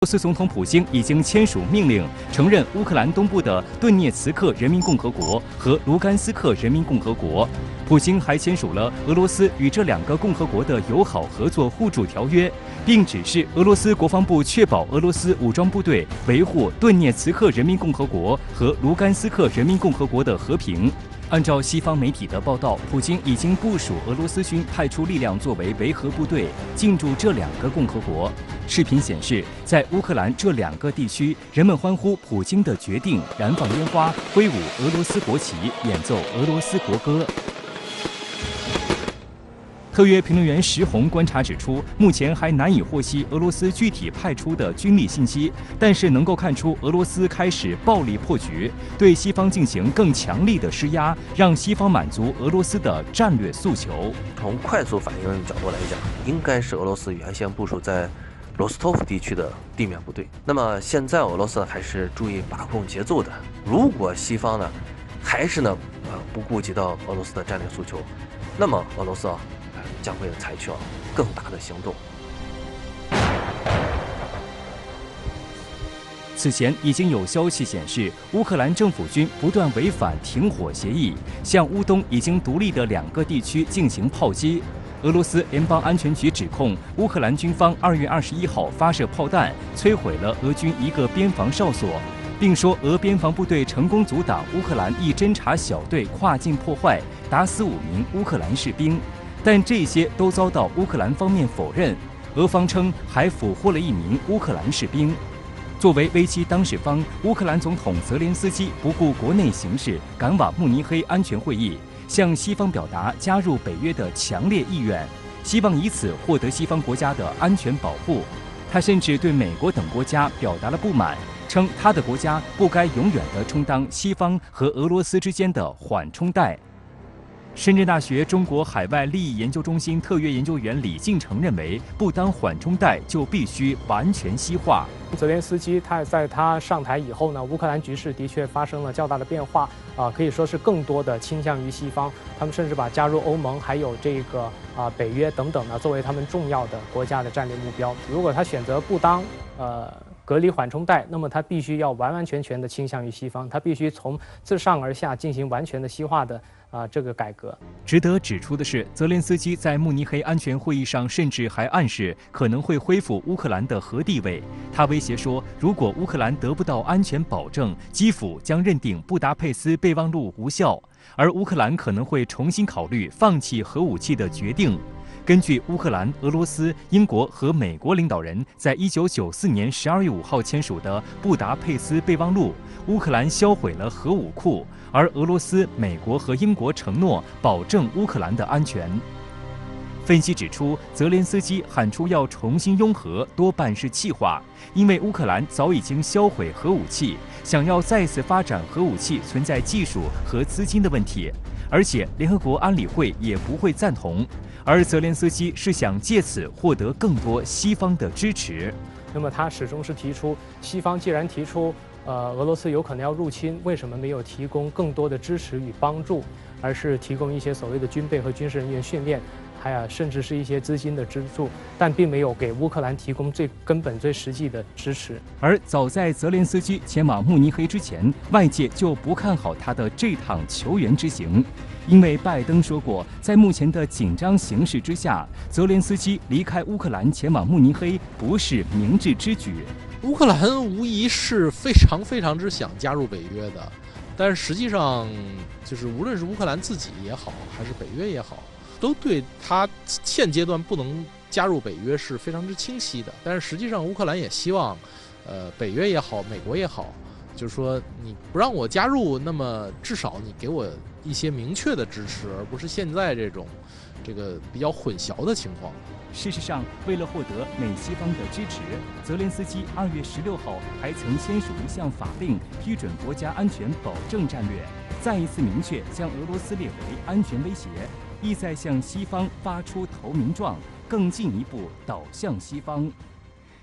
俄罗斯总统普京已经签署命令，承认乌克兰东部的顿涅茨克人民共和国和卢甘斯克人民共和国。普京还签署了俄罗斯与这两个共和国的友好合作互助条约，并指示俄罗斯国防部确保俄罗斯武装部队维护顿涅茨克人民共和国和卢甘斯克人民共和国的和平。按照西方媒体的报道，普京已经部署俄罗斯军派出力量作为维和部队进驻这两个共和国。视频显示，在乌克兰这两个地区，人们欢呼普京的决定，燃放烟花，挥舞俄罗斯国旗，演奏俄罗斯国歌。特约评论员石红观察指出，目前还难以获悉俄罗斯具体派出的军力信息，但是能够看出俄罗斯开始暴力破局，对西方进行更强力的施压，让西方满足俄罗斯的战略诉求。从快速反应角度来讲，应该是俄罗斯原先部署在罗斯托夫地区的地面部队。那么现在俄罗斯还是注意把控节奏的。如果西方呢，还是不顾及到俄罗斯的战略诉求，那么俄罗斯将会采取更大的行动。此前已经有消息显示，乌克兰政府军不断违反停火协议，向乌东已经独立的两个地区进行炮击。俄罗斯联邦安全局指控乌克兰军方2月21号发射炮弹，摧毁了俄军一个边防哨所，并说俄边防部队成功阻挡乌克兰一侦察小队跨境破坏，打死5名乌克兰士兵。但这些都遭到乌克兰方面否认，俄方称还俘获了1名乌克兰士兵。作为危机当事方，乌克兰总统泽连斯基不顾国内形势，赶往慕尼黑安全会议，向西方表达加入北约的强烈意愿，希望以此获得西方国家的安全保护。他甚至对美国等国家表达了不满，称他的国家不该永远地充当西方和俄罗斯之间的缓冲带。深圳大学中国海外利益研究中心特约研究员李进成认为，不当缓冲带就必须完全西化。泽连斯基在他上台以后呢，乌克兰局势的确发生了较大的变化可以说是更多的倾向于西方，他们甚至把加入欧盟还有这个北约等等呢作为他们重要的国家的战略目标。如果他选择不当隔离缓冲带，那么他必须要完完全全的倾向于西方，他必须从自上而下进行完全的西化的这个改革。值得指出的是，泽连斯基在慕尼黑安全会议上甚至还暗示可能会恢复乌克兰的核地位。他威胁说，如果乌克兰得不到安全保证，基辅将认定布达佩斯备忘录无效，而乌克兰可能会重新考虑放弃核武器的决定。根据乌克兰、俄罗斯、英国和美国领导人在1994年12月5号签署的布达佩斯备忘录，乌克兰销毁了核武库，而俄罗斯、美国和英国承诺保证乌克兰的安全。分析指出，泽连斯基喊出要重新拥核，多半是气话，因为乌克兰早已经销毁核武器，想要再次发展核武器存在技术和资金的问题，而且联合国安理会也不会赞同。而泽连斯基是想借此获得更多西方的支持。那么他始终是提出，西方既然提出俄罗斯有可能要入侵，为什么没有提供更多的支持与帮助，而是提供一些所谓的军备和军事人员训练，甚至是一些资金的资助，但并没有给乌克兰提供最根本、最实际的支持。而早在泽连斯基前往慕尼黑之前，外界就不看好他的这趟求援之行，因为拜登说过，在目前的紧张形势之下，泽连斯基离开乌克兰前往慕尼黑不是明智之举。乌克兰无疑是非常之想加入北约的，但是实际上就是无论是乌克兰自己也好，还是北约也好，都对他现阶段不能加入北约是非常之清晰的。但是实际上乌克兰也希望北约也好，美国也好，就是说你不让我加入，那么至少你给我一些明确的支持，而不是现在这个比较混淆的情况。事实上，为了获得美西方的支持，泽连斯基2月16号还曾签署一项法令，批准国家安全保证战略，再一次明确将俄罗斯列为安全威胁，意在向西方发出投名状，更进一步导向西方。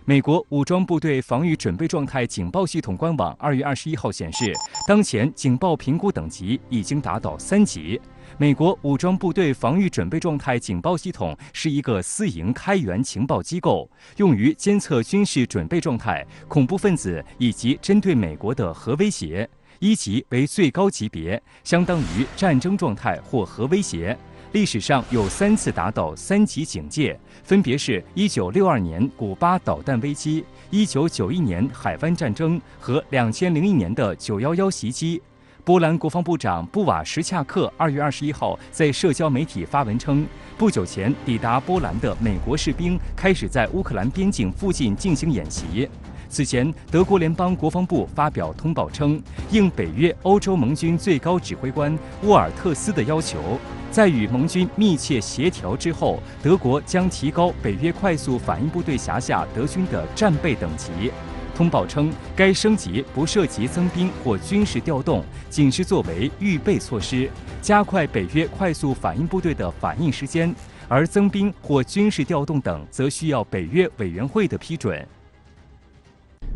美国武装部队防御准备状态警报系统官网2月21号显示，当前警报评估等级已经达到3级。美国武装部队防御准备状态警报系统是一个私营开源情报机构，用于监测军事准备状态、恐怖分子以及针对美国的核威胁。1级为最高级别，相当于战争状态或核威胁。历史上有3次达到3级警戒，分别是1962年古巴导弹危机、1991年海湾战争和2001年的911袭击。波兰国防部长布瓦什恰克2月21号在社交媒体发文称，不久前抵达波兰的美国士兵开始在乌克兰边境附近进行演习。此前，德国联邦国防部发表通报称，应北约欧洲盟军最高指挥官沃尔特斯的要求，在与盟军密切协调之后，德国将提高北约快速反应部队辖下德军的战备等级。通报称，该升级不涉及增兵或军事调动，仅是作为预备措施，加快北约快速反应部队的反应时间，而增兵或军事调动等则需要北约委员会的批准。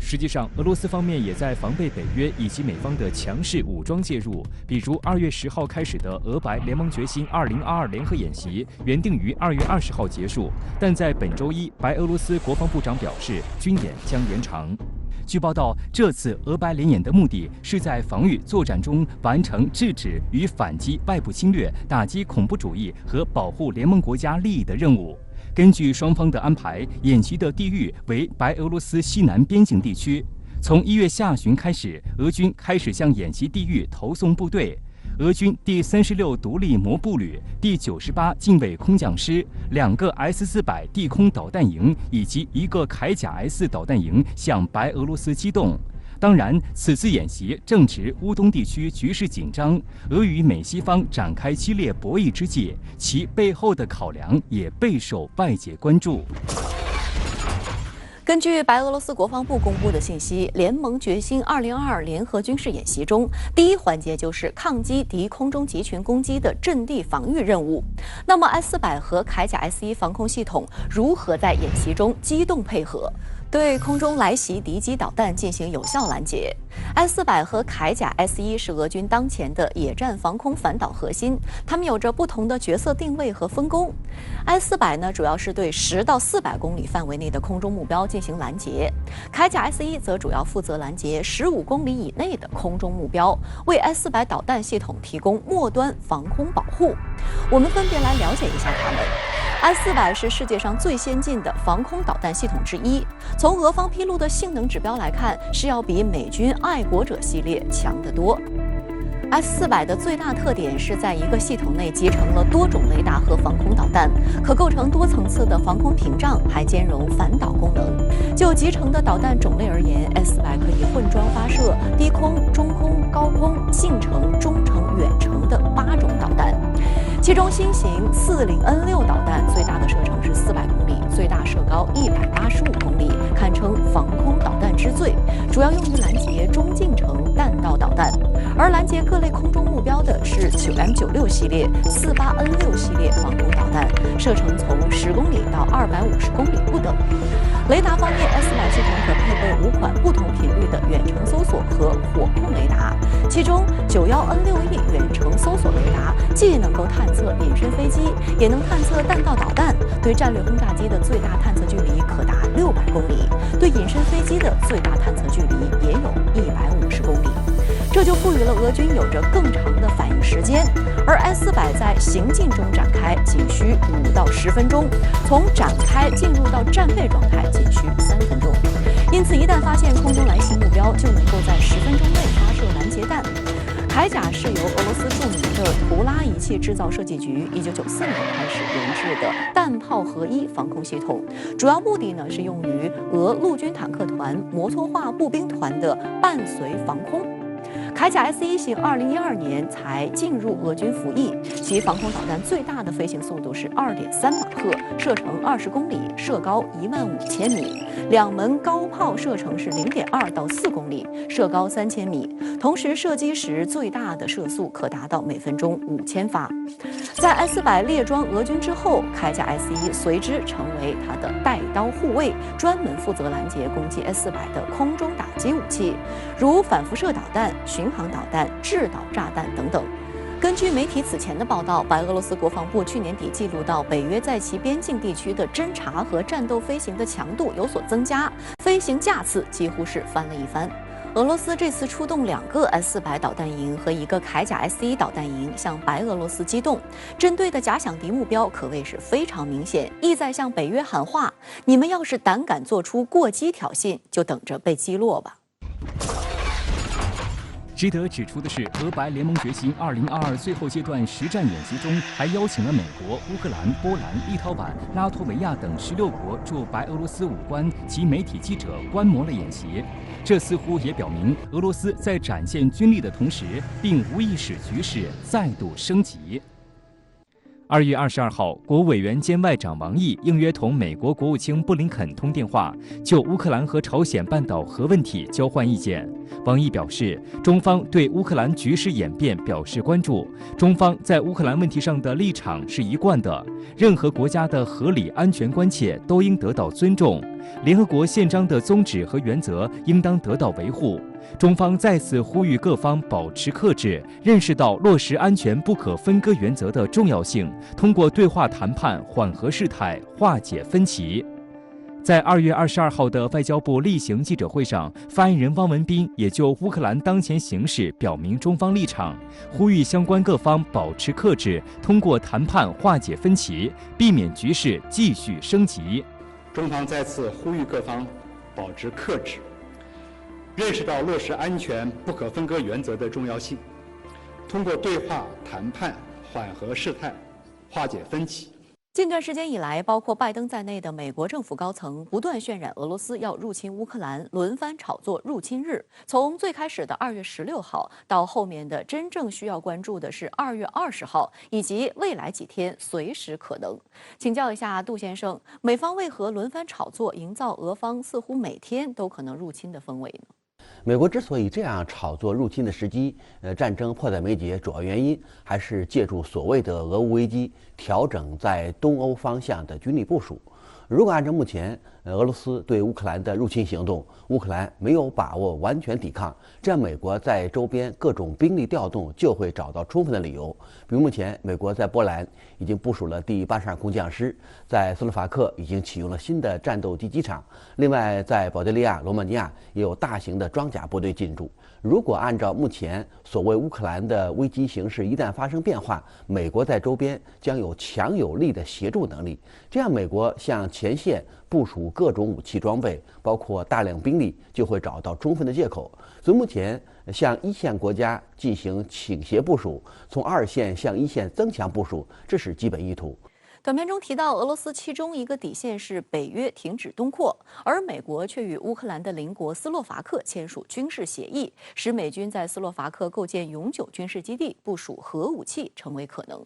实际上，俄罗斯方面也在防备北约以及美方的强势武装介入。比如2月10号开始的俄白联盟决心2022联合演习，原定于2月20号结束，但在本周一，白俄罗斯国防部长表示，军演将延长。据报道，这次俄白联演的目的是在防御作战中完成制止与反击外部侵略、打击恐怖主义和保护联盟国家利益的任务。根据双方的安排，演习的地域为白俄罗斯西南边境地区。从1月下旬开始，俄军开始向演习地域投送部队。俄军第36独立摩步旅、第98近卫空降师、2个 S-400地空导弹营以及1个铠甲 S 导弹营向白俄罗斯机动。当然，此次演习正值乌东地区局势紧张，俄与美西方展开激烈博弈之际，其背后的考量也备受外界关注。根据白俄罗斯国防部公布的信息，联盟决心2022联合军事演习中，第一环节就是抗击敌空中集群攻击的阵地防御任务。那么 S-400和铠甲 S-1防空系统如何在演习中机动配合，对空中来袭敌机导弹进行有效拦截？S-400和铠甲 S-1是俄军当前的野战防空反导核心，它们有着不同的角色定位和分工。S-400呢，主要是对10到400公里范围内的空中目标进行拦截，铠甲 S-1则主要负责拦截15公里以内的空中目标，为 S-400导弹系统提供末端防空保护。我们分别来了解一下它们。S-400是世界上最先进的防空导弹系统之一，从俄方披露的性能指标来看，是要比美军爱国者系列强得多。S-400的最大特点是在一个系统内集成了多种雷达和防空导弹，可构成多层次的防空屏障，还兼容反导功能。就集成的导弹种类而言， S-400可以混装发射低空、中空、高空、近程、中程、远程的8种导弹。其中新型40N6导弹最大的射程是400公里，最大射高185公里，堪称防空导弹之最，主要用于拦截中近程弹道导弹。而拦截各类空中目标的是 9M96 系列、48N6 系列防空导弹，射程从10公里到250公里不等。雷达方面， S-400系统可配备5款不同频率的远程搜索和火控雷达，其中 91N6E 远程搜索雷达既能够探测隐身飞机，也能探测弹道导弹，对战略轰炸机的最大探测距离可达600公里，对隐身飞机的最大探测距离也有150公里。这就赋予了俄军有着更长的反应时间，而 S-400在行进中展开仅需5到10分钟，从展开进入到战备状态仅需3分钟。因此，一旦发现空中来袭目标，就能够在10分钟内发射拦截弹。铠甲是由俄罗斯著名的图拉仪器制造设计局1994年开始研制的弹炮合一防空系统，主要目的呢是用于俄陆军坦克团、摩托化步兵团的伴随防空。铠甲 S-1型2012年才进入俄军服役，其防空导弹最大的飞行速度是2.3马赫，射程20公里，射高15000米。2门高炮射程是0.2到4公里，射高3000米。同时射击时最大的射速可达到每分钟5000发。在 S-400列装俄军之后，铠甲 S-1随之成为它的带刀护卫，专门负责拦截攻击 S-400的空中打击武器，如反辐射导弹、巡航导弹、制导炸弹等等。根据媒体此前的报道，白俄罗斯国防部去年底记录到，北约在其边境地区的侦察和战斗飞行的强度有所增加，飞行架次几乎是翻了一番。俄罗斯这次出动2个 S-400导弹营和1个铠甲 S-1导弹营向白俄罗斯机动，针对的假想敌目标可谓是非常明显，意在向北约喊话：你们要是胆敢做出过激挑衅，就等着被击落吧。值得指出的是，俄白联盟决心2022最后阶段实战演习中，还邀请了美国、乌克兰、波兰、立陶宛、拉脱维亚等16国驻白俄罗斯武官及媒体记者观摩了演习。这似乎也表明，俄罗斯在展现军力的同时，并无意使局势再度升级。2月22号，国务委员兼外长王毅应约同美国国务卿布林肯通电话，就乌克兰和朝鲜半岛核问题交换意见。王毅表示，中方对乌克兰局势演变表示关注，中方在乌克兰问题上的立场是一贯的，任何国家的合理安全关切都应得到尊重，联合国宪章的宗旨和原则应当得到维护。中方再次呼吁各方保持克制，认识到落实安全不可分割原则的重要性，通过对话谈判缓和事态，化解分歧。在2月22号的外交部例行记者会上，发言人汪文斌也就乌克兰当前形势表明中方立场，呼吁相关各方保持克制，通过谈判化解分歧，避免局势继续升级。中方再次呼吁各方保持克制，认识到落实安全不可分割原则的重要性，通过对话谈判缓和事态，化解分歧。近段时间以来，包括拜登在内的美国政府高层不断渲染俄罗斯要入侵乌克兰，轮番炒作入侵日。从最开始的2月16号，到后面的真正需要关注的是2月20号，以及未来几天随时可能。请教一下杜先生，美方为何轮番炒作，营造俄方似乎每天都可能入侵的氛围呢？美国之所以这样炒作入侵的时机，战争迫在眉睫，主要原因还是借助所谓的俄乌危机，调整在东欧方向的军力部署。如果按照目前俄罗斯对乌克兰的入侵行动，乌克兰没有把握完全抵抗，这样美国在周边各种兵力调动就会找到充分的理由。比如目前美国在波兰已经部署了第82空降师，在斯洛伐克已经启用了新的战斗机机场，另外在保加利亚、罗马尼亚也有大型的装甲部队进驻。如果按照目前所谓乌克兰的危机形势一旦发生变化，美国在周边将有强有力的协助能力，这样美国向前线部署各种武器装备，包括大量兵力，就会找到充分的借口。所以目前向一线国家进行倾斜部署，从2线向1线增强部署，这是基本意图。短片中提到，俄罗斯其中一个底线是北约停止东扩，而美国却与乌克兰的邻国斯洛伐克签署军事协议，使美军在斯洛伐克构建永久军事基地，部署核武器成为可能。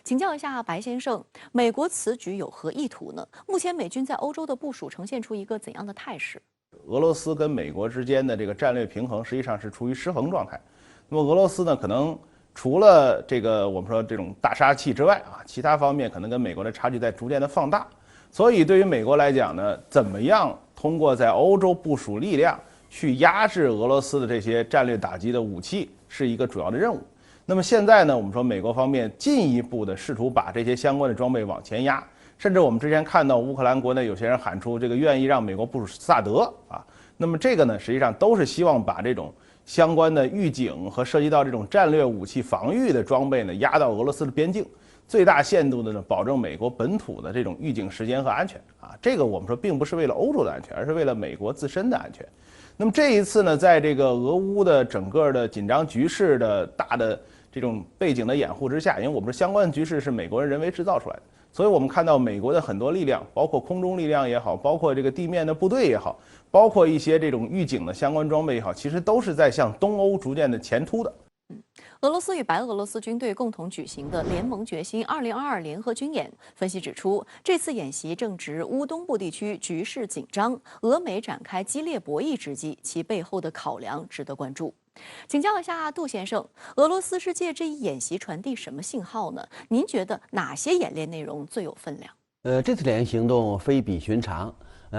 请教一下白先生，美国此举有何意图呢？目前美军在欧洲的部署呈现出一个怎样的态势？俄罗斯跟美国之间的这个战略平衡实际上是处于失衡状态。那么俄罗斯呢，可能除了这个我们说这种大杀器之外啊，其他方面可能跟美国的差距在逐渐的放大。所以对于美国来讲呢，怎么样通过在欧洲部署力量去压制俄罗斯的这些战略打击的武器，是一个主要的任务。那么现在呢，我们说美国方面进一步的试图把这些相关的装备往前压，甚至我们之前看到乌克兰国内有些人喊出这个愿意让美国部署萨德啊，那么这个呢，实际上都是希望把这种相关的预警和涉及到这种战略武器防御的装备呢，压到俄罗斯的边境，最大限度的呢，保证美国本土的这种预警时间和安全啊。这个我们说并不是为了欧洲的安全，而是为了美国自身的安全。那么这一次呢，在这个俄乌的整个的紧张局势的大的这种背景的掩护之下，因为我们说相关的局势是美国人人为制造出来的，所以我们看到美国的很多力量，包括空中力量也好，包括这个地面的部队也好，包括一些这种预警的相关装备也好，其实都是在向东欧逐渐的前突的。俄罗斯与白俄罗斯军队共同举行的联盟决心2022联合军演，分析指出，这次演习正值乌东部地区局势紧张，俄美展开激烈博弈之际，其背后的考量值得关注。请教一下杜先生，俄罗斯是借这一演习传递什么信号呢？您觉得哪些演练内容最有分量？这次联行动非比寻常。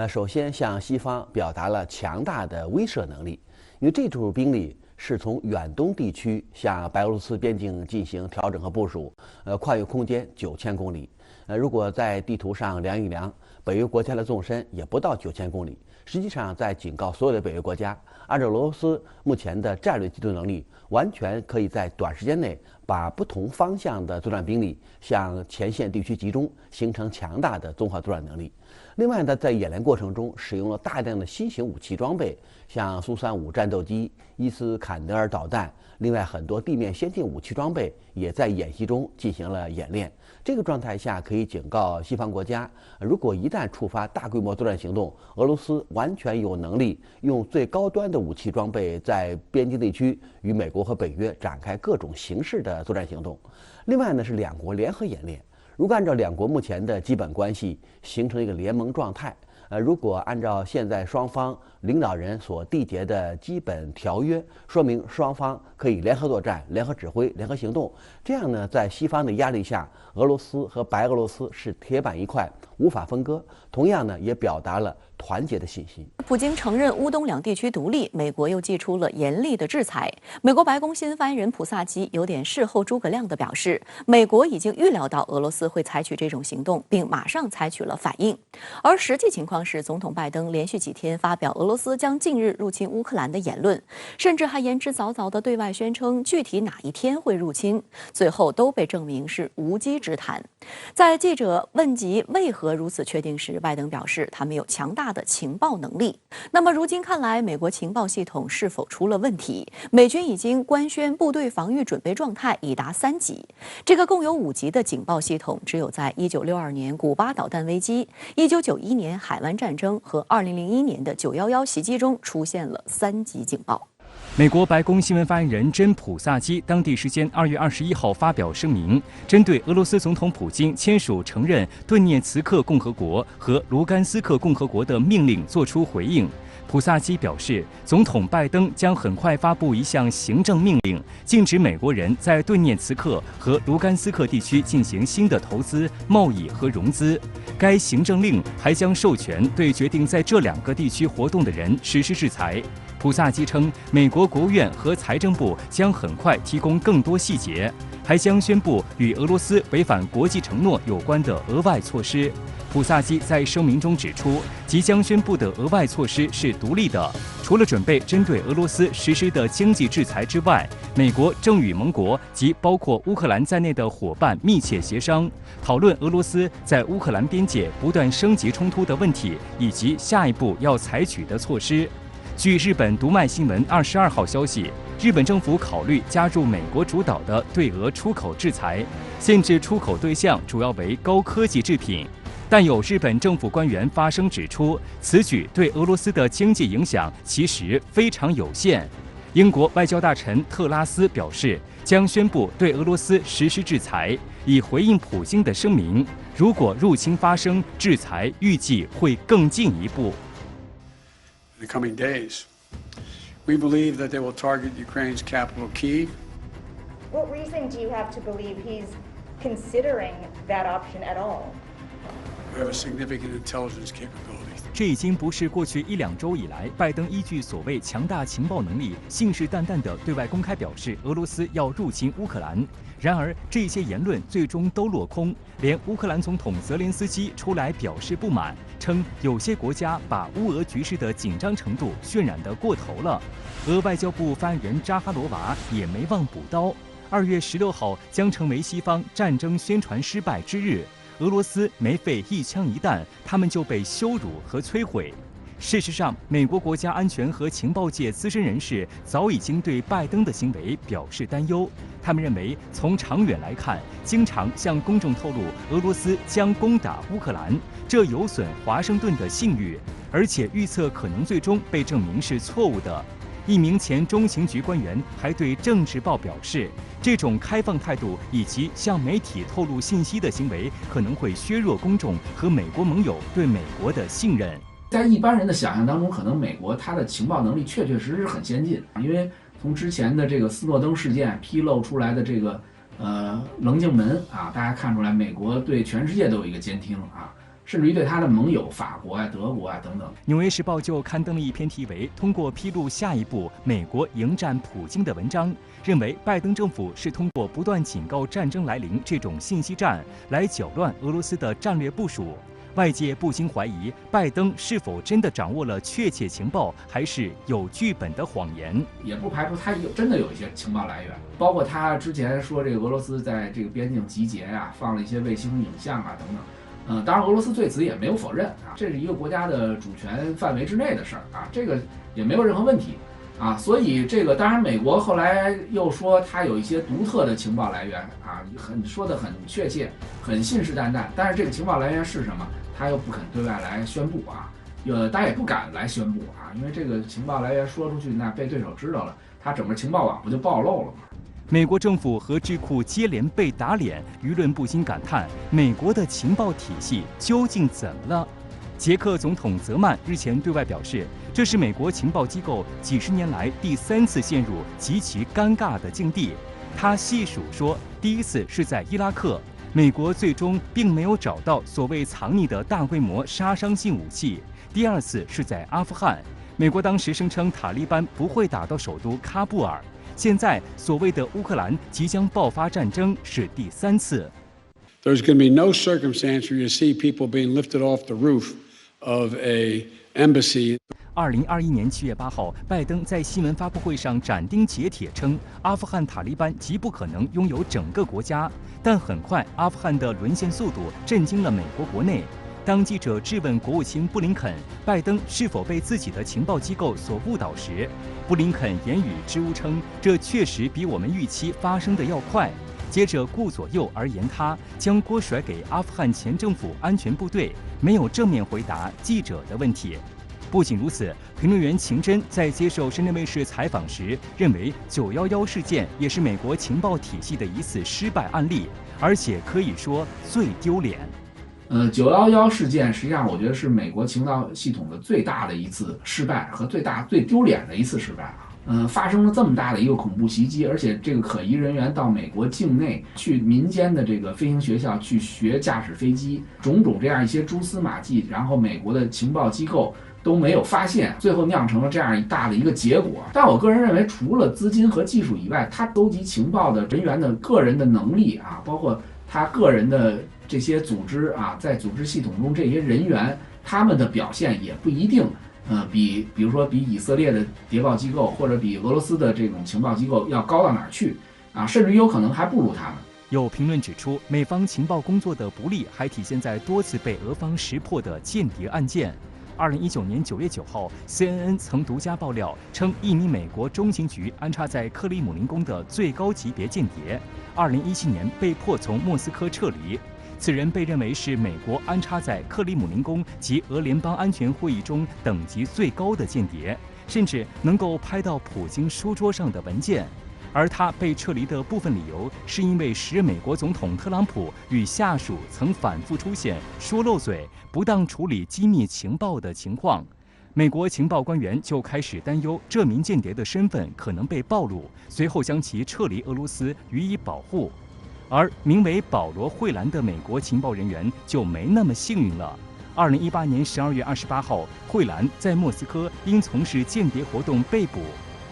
首先向西方表达了强大的威慑能力，因为这组兵力是从远东地区向白俄罗斯边境进行调整和部署，跨越空间9000公里。如果在地图上量一量，北约国家的纵深也不到9000公里。实际上，在警告所有的北约国家，按照俄罗斯目前的战略机动能力，完全可以在短时间内把不同方向的作战兵力向前线地区集中，形成强大的综合作战能力。另外呢，在演练过程中使用了大量的新型武器装备，像苏35战斗机、伊斯坎德尔导弹，另外很多地面先进武器装备也在演习中进行了演练。这个状态下可以警告西方国家，如果一旦触发大规模作战行动，俄罗斯完全有能力用最高端的武器装备在边境地区与美国和北约展开各种形式的作战行动。另外呢，是两国联合演练。如果按照两国目前的基本关系形成一个联盟状态，如果按照现在双方领导人所缔结的基本条约，说明双方可以联合作战、联合指挥、联合行动。这样呢，在西方的压力下，俄罗斯和白俄罗斯是铁板一块，无法分割。同样呢，也表达了团结的信息。普京承认乌东两地区独立，美国又祭出了严厉的制裁。美国白宫新闻发言人普萨基有点事后诸葛亮地表示，美国已经预料到俄罗斯会采取这种行动，并马上采取了反应。而实际情况是，总统拜登连续几天发表俄罗斯将近日入侵乌克兰的言论，甚至还言之凿凿地对外宣称具体哪一天会入侵，最后都被证明是无稽之谈。在记者问及为何如此确定时，拜登表示他们有强大的情报能力。那么如今看来，美国情报系统是否出了问题？美军已经官宣部队防御准备状态已达3级。这个共有5级的警报系统，只有在1962年古巴导弹危机、1991年海湾战争和2001年的911袭击中出现了3级警报。美国白宫新闻发言人珍·普萨基当地时间2月21号发表声明，针对俄罗斯总统普京签署承认顿涅茨克共和国和卢甘斯克共和国的命令作出回应。普萨基表示，总统拜登将很快发布一项行政命令，禁止美国人在顿涅茨克和卢甘斯克地区进行新的投资、贸易和融资。该行政令还将授权对决定在这2个地区活动的人实施制裁。普萨基称，美国国务院和财政部将很快提供更多细节，还将宣布与俄罗斯违反国际承诺有关的额外措施。普萨基在声明中指出，即将宣布的额外措施是独立的，除了准备针对俄罗斯实施的经济制裁之外，美国正与盟国及包括乌克兰在内的伙伴密切协商，讨论俄罗斯在乌克兰边界不断升级冲突的问题，以及下一步要采取的措施。据日本读卖新闻22号消息，日本政府考虑加入美国主导的对俄出口制裁，限制出口对象主要为高科技制品。但有日本政府官员发声指出，此举对俄罗斯的经济影响其实非常有限。英国外交大臣特拉斯表示，将宣布对俄罗斯实施制裁，以回应普京的声明。如果入侵发生，制裁预计会更进一步。In the coming days, we believe that they will target Ukraine's capital, Kyiv. What reason do you have to believe he's considering that option at all? We have a significant intelligence capability. 这已经不是过去1-2周以来，拜登依据所谓强大情报能力，信誓旦旦地对外公开表示俄罗斯要入侵乌克兰。然而，这些言论最终都落空，连乌克兰总统泽连斯基出来表示不满，称有些国家把乌俄局势的紧张程度渲染得过头了。俄外交部发言人扎哈罗娃也没忘补刀，2月16号将成为西方战争宣传失败之日。俄罗斯没费一枪一弹，他们就被羞辱和摧毁。事实上，美国国家安全和情报界资深人士早已经对拜登的行为表示担忧。他们认为，从长远来看，经常向公众透露俄罗斯将攻打乌克兰，这有损华盛顿的信誉，而且预测可能最终被证明是错误的。一名前中情局官员还对《政治报》表示，这种开放态度以及向媒体透露信息的行为，可能会削弱公众和美国盟友对美国的信任。在一般人的想象当中，可能美国它的情报能力确确实实很先进，因为从之前的这个斯诺登事件披露出来的这个棱镜门啊，大家看出来，美国对全世界都有一个监听啊。甚至于对他的盟友法国啊、德国啊等等。《纽约时报》就刊登了一篇题为《通过披露下一步美国迎战普京》的文章，认为拜登政府是通过不断警告战争来临这种信息战来搅乱俄罗斯的战略部署。外界不禁怀疑，拜登是否真的掌握了确切情报，还是有剧本的谎言？也不排除他真的有一些情报来源，包括他之前说这个俄罗斯在这个边境集结呀，放了一些卫星影像啊等等。当然俄罗斯对此也没有否认啊，这是一个国家的主权范围之内的事儿啊，这个也没有任何问题啊。所以这个当然美国后来又说他有一些独特的情报来源啊，说得很确切，很信誓旦旦，但是这个情报来源是什么？他又不肯对外来宣布啊，大家也不敢来宣布啊，因为这个情报来源说出去，那被对手知道了，他整个情报网不就暴露了吗？美国政府和智库接连被打脸，舆论不禁感叹：美国的情报体系究竟怎么了？捷克总统泽曼日前对外表示，这是美国情报机构几十年来第3次陷入极其尴尬的境地。他细数说，第一次是在伊拉克。美国最终并没有找到所谓藏匿的大规模杀伤性武器。第2次是在阿富汗，美国当时声称塔利班不会打到首都喀布尔。现在所谓的乌克兰即将爆发战争是第3次。There's going to be no circumstance where you see people being lifted off the roof of a embassy. 2021年7月8号，拜登在新闻发布会上斩钉截铁称，阿富汗塔利班极不可能拥有整个国家。但很快，阿富汗的沦陷速度震惊了美国国内。当记者质问国务卿布林肯，拜登是否被自己的情报机构所误导时，布林肯言语支吾称，这确实比我们预期发生的要快。接着顾左右而言他，将锅甩给阿富汗前政府安全部队，没有正面回答记者的问题。不仅如此，评论员秦真在接受深圳卫视采访时认为，911事件也是美国情报体系的一次失败案例，而且可以说最丢脸。911事件实际上我觉得是美国情报系统的最大的一次失败和最丢脸的一次失败啊。发生了这么大的一个恐怖袭击，而且这个可疑人员到美国境内去民间的这个飞行学校去学驾驶飞机，种种这样一些蛛丝马迹，然后美国的情报机构都没有发现，最后酿成了这样大的一个结果。但我个人认为，除了资金和技术以外，他搜集情报的人员的个人的能力啊，包括他个人的这些组织啊，在组织系统中这些人员，他们的表现也不一定比如说比以色列的谍报机构或者比俄罗斯的这种情报机构要高到哪儿去啊，甚至有可能还不如他们。有评论指出，美方情报工作的不力还体现在多次被俄方识破的间谍案件。2019年9月9号 ，CNN 曾独家爆料称，一名美国中情局安插在克里姆林宫的最高级别间谍，2017年被迫从莫斯科撤离。此人被认为是美国安插在克里姆林宫及俄联邦安全会议中等级最高的间谍，甚至能够拍到普京书桌上的文件。而他被撤离的部分理由，是因为时任美国总统特朗普与下属曾反复出现说漏嘴、不当处理机密情报的情况。美国情报官员就开始担忧这名间谍的身份可能被暴露，随后将其撤离俄罗斯予以保护。而名为保罗·惠兰的美国情报人员就没那么幸运了。2018年12月28号，惠兰在莫斯科因从事间谍活动被捕。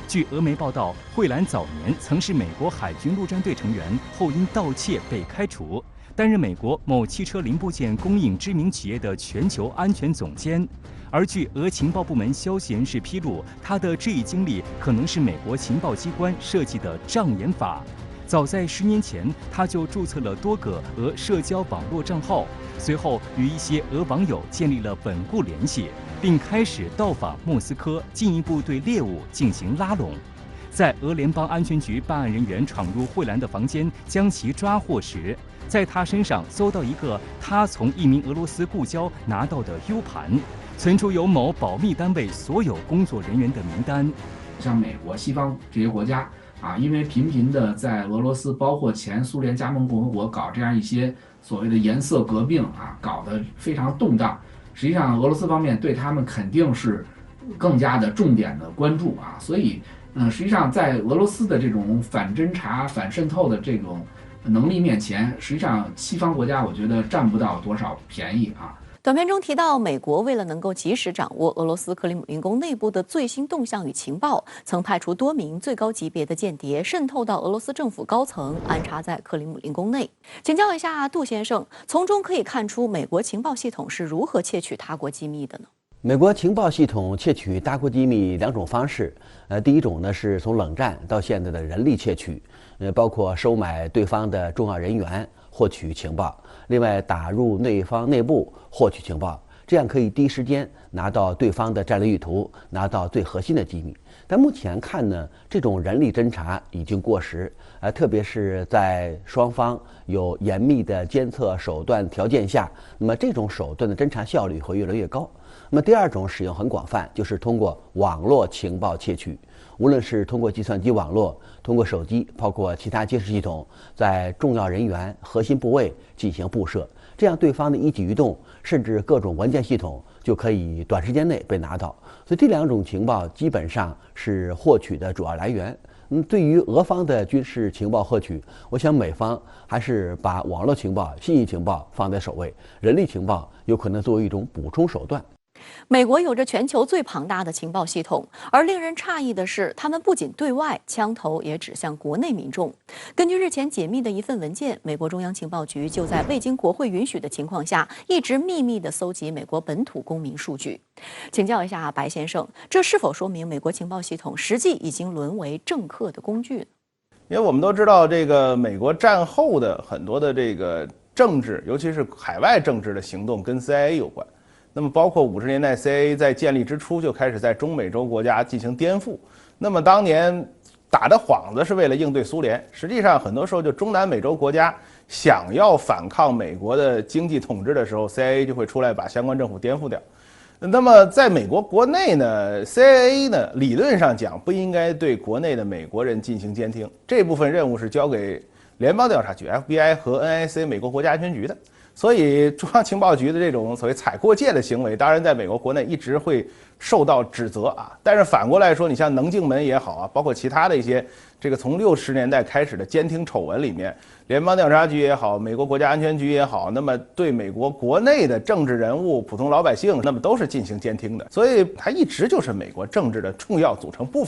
据俄媒报道，惠兰早年曾是美国海军陆战队成员，后因盗窃被开除，担任美国某汽车零部件供应知名企业的全球安全总监。而据俄情报部门消息人士披露，他的这一经历可能是美国情报机关设计的障眼法。早在10年前，他就注册了多个俄社交网络账号，随后与一些俄网友建立了稳固联系，并开始到访莫斯科，进一步对猎物进行拉拢。在俄联邦安全局办案人员闯入惠兰的房间将其抓获时，在他身上搜到一个他从一名俄罗斯故交拿到的 U 盘，存储有某保密单位所有工作人员的名单。像美国、西方这些国家啊，因为频频的在俄罗斯，包括前苏联加盟共和国搞这样一些所谓的颜色革命啊，搞得非常动荡。实际上，俄罗斯方面对他们肯定是更加的重点的关注啊，所以，实际上在俄罗斯的这种反侦察、反渗透的这种能力面前，实际上西方国家我觉得占不到多少便宜啊。短片中提到，美国为了能够及时掌握俄罗斯克里姆林宫内部的最新动向与情报，曾派出多名最高级别的间谍渗透到俄罗斯政府高层，安插在克里姆林宫内。请教一下杜先生，从中可以看出美国情报系统是如何窃取他国机密的呢？美国情报系统窃取他国机密两种方式，第一种呢是从冷战到现在的人力窃取，包括收买对方的重要人员获取情报，另外打入对方内部获取情报，这样可以第一时间拿到对方的战略意图，拿到最核心的机密。但目前看呢，这种人力侦查已经过时，特别是在双方有严密的监测手段条件下，那么这种手段的侦查效率会越来越高。那么第二种使用很广泛，就是通过网络情报窃取，无论是通过计算机网络，通过手机，包括其他监视系统，在重要人员、核心部位进行布设，这样对方的一举一动，甚至各种文件系统就可以短时间内被拿到。所以这两种情报基本上是获取的主要来源。对于俄方的军事情报获取，我想美方还是把网络情报、信息情报放在首位，人力情报有可能作为一种补充手段。美国有着全球最庞大的情报系统，而令人诧异的是，他们不仅对外，枪头也指向国内民众。根据日前解密的一份文件，美国中央情报局就在未经国会允许的情况下，一直秘密地搜集美国本土公民数据。请教一下白先生，这是否说明美国情报系统实际已经沦为政客的工具？因为我们都知道，这个美国战后的很多的这个政治，尤其是海外政治的行动，跟 CIA 有关。那么包括50年代 CIA 在建立之初就开始在中美洲国家进行颠覆。那么当年打的幌子是为了应对苏联，实际上很多时候就中南美洲国家想要反抗美国的经济统治的时候， CIA 就会出来把相关政府颠覆掉。那么在美国国内呢， CIA 呢理论上讲不应该对国内的美国人进行监听，这部分任务是交给联邦调查局 FBI 和 NIC 美国国家安全局的。所以中央情报局的这种所谓踩过界的行为，当然在美国国内一直会受到指责啊。但是反过来说，你像棱镜门也好啊，包括其他的一些这个从60年代开始的监听丑闻里面，联邦调查局也好，美国国家安全局也好，那么对美国国内的政治人物、普通老百姓，那么都是进行监听的。所以它一直就是美国政治的重要组成部分。